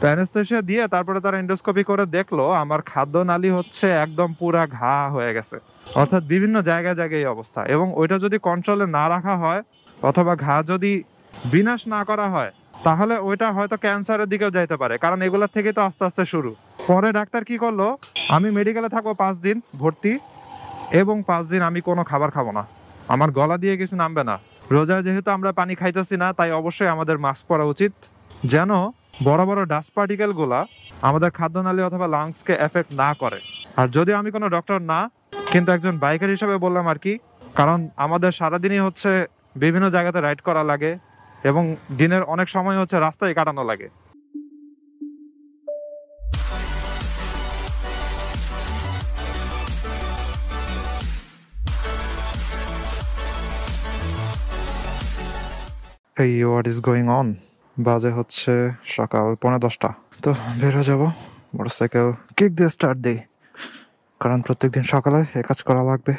তো অ্যানেস্থেশিয়া দিয়ে তারপরে তারা এন্ডোস্কোপি করে দেখলো আমার খাদ্যনালী হচ্ছে একদম পুরা ঘা হয়ে গেছে, অর্থাৎ বিভিন্ন জায়গায় জায়গায় এই অবস্থা। এবং ওইটা যদি কন্ট্রোলে না রাখা হয় অথবা ঘা যদি বিনাশ না করা হয় তাহলে ওইটা হয়তো ক্যান্সারের দিকেও যাইতে পারে, কারণ এগুলোর থেকে তো আস্তে আস্তে শুরু। পরে ডাক্তার কি করলো, আমি মেডিকেলে থাকবো 5 দিন ভর্তি, এবং 5 দিন আমি কোনো খাবার খাবো না, আমার গলা দিয়ে কিছু নামবে না। রোজায় যেহেতু আমরা পানি খাইতেছি না, তাই অবশ্যই আমাদের মাস্ক পরা উচিত, যেন বড় বড় ডাস্ট পার্টিকেল গুলা আমাদের খাদ্যনালী অথবা লাংসকে এফেক্ট না করে। আর যদিও আমি কোনো ডক্টর না, কিন্তু একজন বাইকার হিসেবে বললাম আর কি, কারণ আমাদের সারাদিনই হচ্ছে বিভিন্ন জায়গাতে রাইড করা লাগে এবং দিনের অনেক সময় হচ্ছে রাস্তায় কাটানো লাগে। এই হোয়াট ইজ গোয়িং অন, বাজে হচ্ছে সকাল 9:45। তো বের হয়ে যাবো, মোটরসাইকেল কিক দিয়ে স্টার্ট দিই, কারণ প্রত্যেকদিন সকালে এ কাজ করা লাগবে।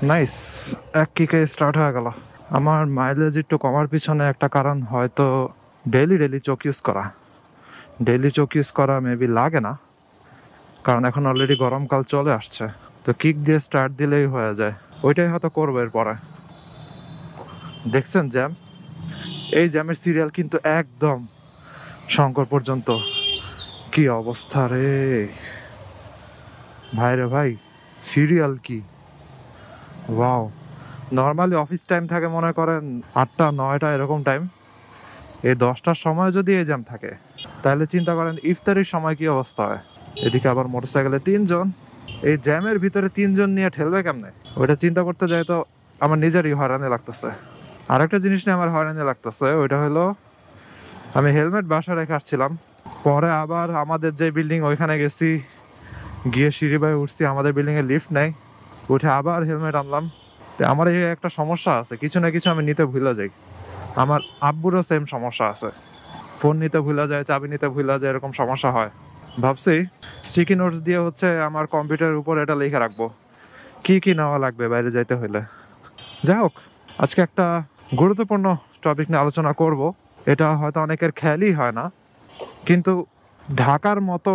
নাইস, এক কিকে স্টার্ট হয়ে গেল। আমার মাইলেজ একটু কমার পিছনে একটা কারণ হয়তো ডেইলি চোখ ইউজ করা। ডেইলি চোখ ইউজ করা মেবি লাগে না, কারণ এখন অলরেডি গরমকাল চলে আসছে, তো কিক দিয়ে স্টার্ট দিলেই হয়ে যায়। ওইটাই হয়তো করবো এরপরে। দেখছেন জ্যাম, এই জ্যামের সিরিয়াল কিন্তু একদম শঙ্কর পর্যন্ত। কি অবস্থা রে ভাই, রে ভাই, সিরিয়াল কি! ওয়াও, নর্মালি অফিস টাইম থাকে মনে করেন 8টা 9টা এরকম টাইম, এই 10টার সময় যদি এই জ্যাম থাকে তাহলে চিন্তা করেন ইফতারির সময় কি অবস্থা হয়। এদিকে আবার মোটরসাইকেলে 3 জন, এই জ্যামের ভিতরে 3 জন নিয়ে ঠেলবে কেমনে, ওইটা চিন্তা করতে যাই তো আমার নিজেরই হয়রানি লাগতেছে। আরেকটা জিনিস নিয়ে আমার হয়রানি লাগতেছে, ওইটা হলো আমি হেলমেট বাসা রেখে আসছিলাম, পরে আবার আমাদের যে বিল্ডিং ওইখানে গেছি, গিয়ে সিঁড়ি বাই উঠছি, আমাদের বিল্ডিংয়ে লিফট নেই, উঠে আবার হেলমেট আনলাম। তো আমার এই একটা সমস্যা আছে, কিছু না কিছু আমি নিতে ভুলে যাই। আমার আব্বুরও সেম সমস্যা আছে, ফোন নিতে ভুলে যায়, চাবি নিতে ভুলে যায়, এরকম সমস্যা হয়। ভাবছি স্টিকি নোটস দিয়ে হচ্ছে আমার কম্পিউটারের উপর এটা লিখে রাখবো কি কি নেওয়া লাগবে বাইরে যাইতে হইলে। যাই হোক, আজকে একটা গুরুত্বপূর্ণ টপিক নিয়ে আলোচনা করব। এটা হয়তো অনেকের খেয়ালই হয় না, কিন্তু ঢাকার মতো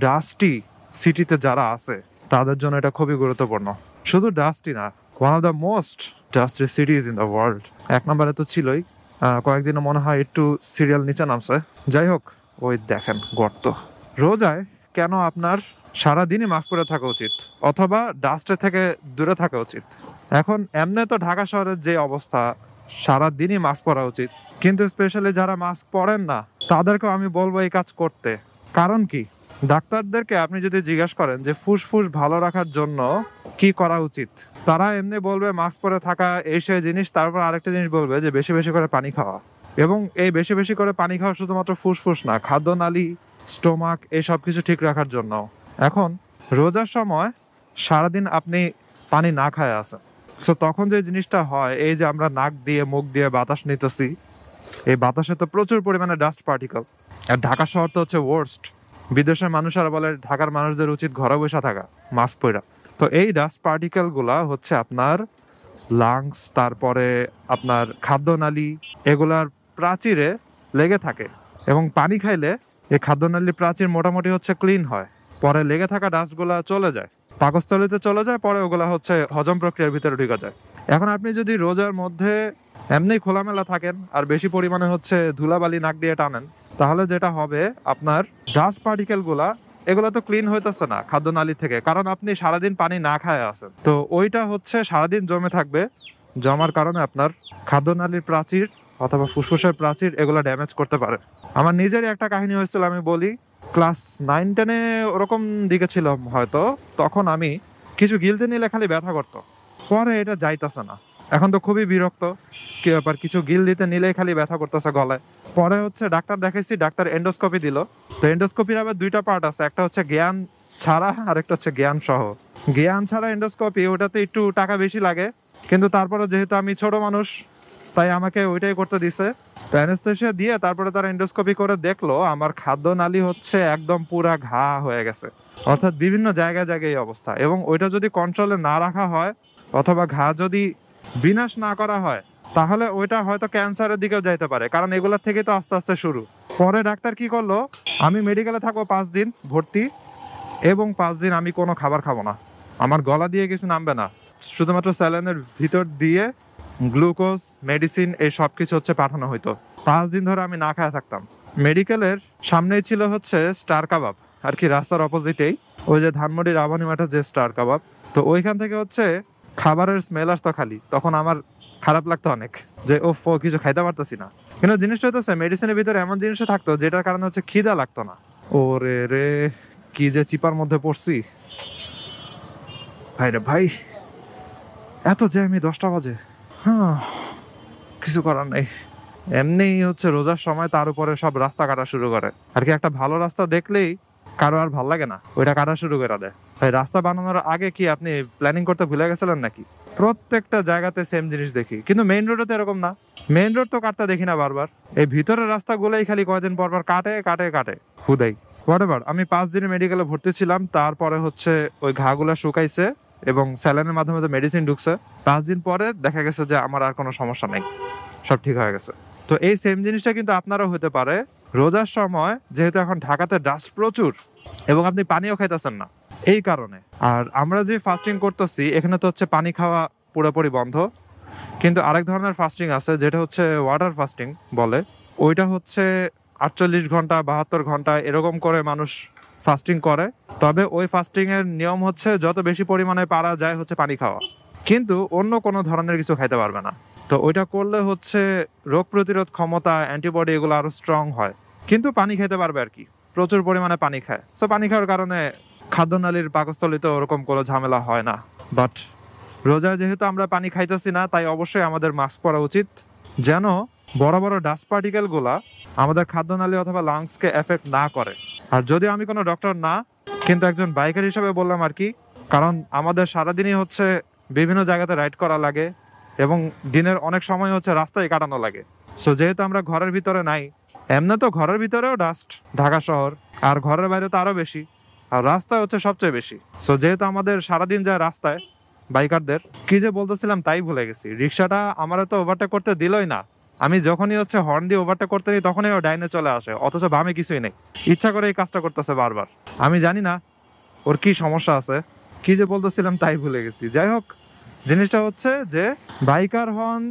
ডাস্টি সিটিতে যারা আছে তাদের জন্য এটা খুবই গুরুত্বপূর্ণ। শুধু ডাস্টি না, one of the most dusty cities in the world. 1 নম্বরে তো ছিলই, কয়েকদিনও মনে হয় একটু সিরিয়াল নিচে নামছে। যাই হোক, ওই দেখেন গর্ত। রোজায় কেন আপনার সারাদিনই মাস্ক পরে থাকা উচিত অথবা ডাস্টের থেকে দূরে থাকা উচিত? এখন এমনি তো ঢাকা শহরের যে অবস্থা, সারাদিনই মাস্ক পরা উচিত, কিন্তু স্পেশালি যারা মাস্ক পরেন না তাদেরকেও আমি বলবো এই কাজ করতে। কারণ কি, ডাক্তারদেরকে আপনি যদি জিজ্ঞেস করেন যে ফুসফুস ভালো রাখার জন্য কি করা উচিত, তারা এমনি বলবে মাস্ক পরে থাকা, এই সেই জিনিস। তারপর আরেকটা জিনিস বলবে যে বেশি বেশি করে পানি খাওয়া। এবং এই বেশি বেশি করে পানি খাওয়া শুধুমাত্র ফুসফুস না, খাদ্যনালী, স্টোমাক, এই সব কিছু ঠিক রাখার জন্য। এখন রোজার সময় সারাদিন আপনি পানি না খায় আছেন, সো তখন যে জিনিসটা হয়, এই যে আমরা নাক দিয়ে মুখ দিয়ে বাতাস নিতেছি, এই বাতাসে তো প্রচুর পরিমাণে ডাস্ট পার্টিকেল। আর ঢাকা শহর তো হচ্ছে ওয়ার্স্ট। বিদেশের মানুষরা বলে ঢাকার মানুষদের উচিত ঘরে বসে থাকা মাস্ক পরা। তো এই ডাস্ট পার্টিকেল গুলা হচ্ছে আপনার লাংস, তারপরে আপনার খাদ্যনালী, এগুলার প্রাচীরে লেগে থাকে, এবং পানি খাইলে এই খাদ্যনালী প্রাচীর মোটামুটি হচ্ছে ক্লিন হয়, পরে লেগে থাকা ডাস্টগুলা চলে যায়, পাকস্থলীতে চলে যায়, পরে ওগুলা হচ্ছে হজম প্রক্রিয়ার ভিতরে ঢুকে যায়। এখন আপনি যদি রোজার মধ্যে এমনি খোলামেলা থাকেন আর বেশি পরিমাণে হচ্ছে ধুলাবালি নাক দিয়ে টানেন, তাহলে যেটা হবে আপনার ডাস্ট পার্টিকেল গুলা, এগুলো তো ক্লিন হইতেছে না খাদ্যনালী থেকে, কারণ আপনি সারাদিন পানি না খায় আছেন। তো ওইটা হচ্ছে সারাদিন জমে থাকবে, জমার কারণে আপনার খাদ্যনালীর প্রাচীর অথবা ফুসফুসের প্রাচীর এগুলো ড্যামেজ করতে পারে। আমার নিজেরই একটা কাহিনী হয়েছিল, আমি বলি। ক্লাস 9-10-এ ওরকম দিকে ছিলাম হয়তো, তখন আমি কিছু গিলতে নিলে খালি ব্যথা করতো, পরে এটা যাইতেছে না। এখন তো খুবই বিরক্ত, কি ব্যাপার, কিছু গিল দিতে নিলেই খালি ব্যথা করতেছে গলায়। পরে হচ্ছে ডাক্তার দেখাইছি, ডাক্তার এন্ডোস্কোপি দিল। তো এন্ডোস্কোপির আবার 2টা পার্ট আছে, একটা হচ্ছে জ্ঞান ছাড়া আর একটা হচ্ছে জ্ঞান সহ। জ্ঞান ছাড়া এন্ডোস্কোপি, ওটাতে একটু টাকা বেশি লাগে, কিন্তু তারপরে যেহেতু আমি ছোট মানুষ তাই আমাকে ওইটাই করতে দিছে। তো অ্যানেস্থেশিয়া দিয়ে তারপরে তারা এন্ডোস্কোপি করে দেখলো আমার খাদ্যনালী হচ্ছে একদম পুরা ঘা হয়ে গেছে, অর্থাৎ বিভিন্ন জায়গায় জায়গায় এই অবস্থা। এবং ওইটা যদি কন্ট্রোলে না রাখা হয় অথবা ঘা যদি বিনাশ না করা হয় তাহলে ওইটা হয়তো ক্যান্সারের দিকেও যাইতে পারে, কারণ এগুলোর থেকে তো আস্তে আস্তে শুরু। পরে ডাক্তার কি করলো, আমি মেডিকেলে থাকবো 5 দিন ভর্তি, এবং 5 দিন আমি কোনো খাবার খাবো না, আমার গলা দিয়ে কিছু নামবে না, শুধুমাত্র স্যালাইনের ভিতর দিয়ে গ্লুকোজ, মেডিসিন এই সব কিছু হচ্ছে পাঠানো হইতো। 5 দিন ধরে আমি না খাওয়া থাকতাম। মেডিকেলের সামনেই ছিল হচ্ছে স্টার কাবাব, আর কি রাস্তার অপোজিটেই, ওই যে ধানমন্ডি রাভানি মাঠের যে স্টার কাবাব, তো ওইখান থেকে হচ্ছে খাবারের স্মেল আসতো খালি, তখন আমার খারাপ লাগতো অনেক যে ওফ কিছু খাইতে পারতেছি না। কিন্তু জিনিসটা হচ্ছে মেডিসিনের ভিতরে এমন জিনিসও থাকতো যেটার কারণে হচ্ছে খিদা লাগতো না। ওরে রে, কি যে চিপার মধ্যে পড়ছি ভাই রে ভাই, এত যে আমি 10টা বাজে, হ্যাঁ কিছু করার নেই। এমনি হচ্ছে রোজার সময় তার উপরে সব রাস্তা কাটা শুরু করে, আর কি একটা ভালো রাস্তা দেখলেই কারো আর ভাল লাগে না, ওইটা কাটা শুরু করে দেয়। ভাই রাস্তা বানানোর আগে কি আপনি প্ল্যানিং করতে ভুলে গেছিলেন নাকি? প্রত্যেকটা জায়গাতে সেম জিনিস দেখি, কিন্তু মেইন রোডে তো এরকম না। মেইন রোড তো কাটতে দেখি না বারবার, এই ভিতরের রাস্তাগুলোই খালি কয়দিন পর পর কাটে কাটে কাটে হুদাই। হোয়াটএভার, আমি 5 দিনে মেডিকেলে ভর্তি ছিলাম, তারপরে হচ্ছে ওই ঘাগুলা শুকাইছে এবং স্যালাইনের মাধ্যমে তো মেডিসিন ঢুকছে। 5 দিন পরে দেখা গেছে যে আমার আর কোনো সমস্যা নেই, সব ঠিক হয়ে গেছে। তো এই সেম জিনিসটা কিন্তু আপনারও হতে পারে রোজার সময়, যেহেতু এখন ঢাকাতে ডাস্ট প্রচুর এবং আপনি পানিও খাইতেছেন না এই কারণে। আর আমরা যে ফাস্টিং করতেছি এখানে তো হচ্ছে পানি খাওয়া পুরোপুরি বন্ধ, কিন্তু আরেক ধরনের ফাস্টিং আছে যেটা হচ্ছে ওয়াটার ফাস্টিং বলে। ওইটা হচ্ছে 48 ঘন্টা 72 ঘন্টা এরকম করে মানুষ ফাস্টিং করে। তবে ওই ফাস্টিং এর নিয়ম হচ্ছে যত বেশি পরিমাণে পারা যায় হচ্ছে পানি খাওয়া, কিন্তু অন্য কোনো ধরনের কিছু খাইতে পারবে না। তো ওইটা করলে হচ্ছে রোগ প্রতিরোধ ক্ষমতা, অ্যান্টিবডি এগুলো আরো স্ট্রং হয়, কিন্তু পানি খেতে পারবে আর কি, প্রচুর পরিমাণে পানি খায়। তো পানি খাওয়ার কারণে খাদ্যনালীর পাকস্থলিতে ওরকম কোনো ঝামেলা হয় না। বাট রোজায় যেহেতু আমরা পানি খাইতেছি না, তাই অবশ্যই আমাদের মাস্ক পরা উচিত, যেন বড় বড় ডাস্ট পার্টিকেল গুলা আমাদের খাদ্যনালী অথবা লাংসকে এফেক্ট না করে। আর যদিও আমি কোনো ডক্টর না, কিন্তু একজন বাইকার হিসেবে বললাম আর কি, কারণ আমাদের সারাদিনই হচ্ছে বিভিন্ন জায়গাতে রাইড করা লাগে এবং দিনের অনেক সময় হচ্ছে রাস্তায় কাটানো লাগে। সো যেহেতু আমরা ঘরের ভিতরে নাই, এমনি তো ঘরের ভিতরেও ডাস্ট ঢাকা শহর, আর ঘরের বাইরে তো আরো বেশি, আর রাস্তায় হচ্ছে সবচেয়ে বেশি। সো যেহেতু আমাদের সারাদিন যায় রাস্তায়, বাইকারদের কি যে বলতেছিলাম তাই ভুলে গেছি। রিক্সাটা আমার তো ওভারটেক করতে দিলই না, আমি যখনই হচ্ছে হর্ন দিয়ে ওভারটেক করতে নিই তখনই ও ডাইনে চলে আসে, অথচ বামে কিছুই নেই, ইচ্ছা করে এই কাজটা করতেছে বারবার। আমি জানি না ওর কি সমস্যা আছে, কি যে বলতেছিলাম তাই ভুলে গেছি। যাই হোক, জিনিসটা হচ্ছে যে বাইকার হন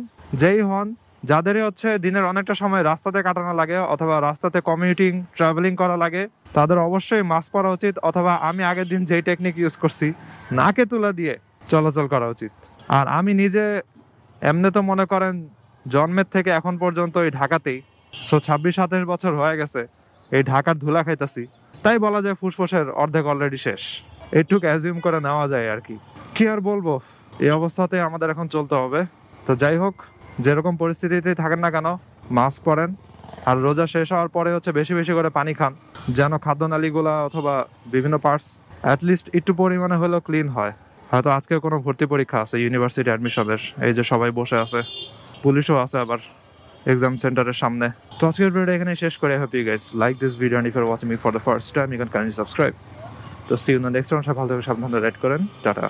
যেই হন, যাদেরই হচ্ছে দিনের অনেকটা সময় রাস্তাতে কাটানো লাগে অথবা রাস্তাতে কমিউটিং ট্রাভেলিং করা লাগে, তাদের অবশ্যই মাস্ক পরা উচিত, অথবা আমি আগের দিন যেই টেকনিক ইউজ করছি নাকে তুলা দিয়ে চলাচল করা উচিত। আর আমি নিজে এমনি তো মনে করেন জন্মের থেকে এখন পর্যন্ত এই ঢাকাতেই, 26-27 বছর হয়ে গেছে এই ঢাকার ধুলা খাইতাছি, তাই বলা যায় ফুসফুসের অর্ধেক অলরেডি শেষ, এইটুক অ্যাজিউম করে নেওয়া যায় আর কি। কি আর বলবো, এই অবস্থাতে আমাদের এখন চলতে হবে। তো যাই হোক, যেরকম পরিস্থিতিতেই থাকেন না কেন মাস্ক পরেন, আর রোজা শেষ হওয়ার পরে হচ্ছে বেশি বেশি করে পানি খান, যেন খাদ্যনালীগুলা অথবা বিভিন্ন পার্টস অ্যাটলিস্ট একটু পরিমাণে হলেও ক্লিন হয়। হয়তো আজকে কোনো ভর্তি পরীক্ষা আছে ইউনিভার্সিটি অ্যাডমিশনের, এই যে সবাই বসে আছে, পুলিশও আছে আবার এক্সাম সেন্টারের সামনে। তো আজকের ভিডিওটা এখানে শেষ করে, I hope you guys like this video, and if you're watching me for the first time you can kindly subscribe. তো see you in the next one, সব ভালো থাকবেন, সাবধানে রাইড করেন, টাটা।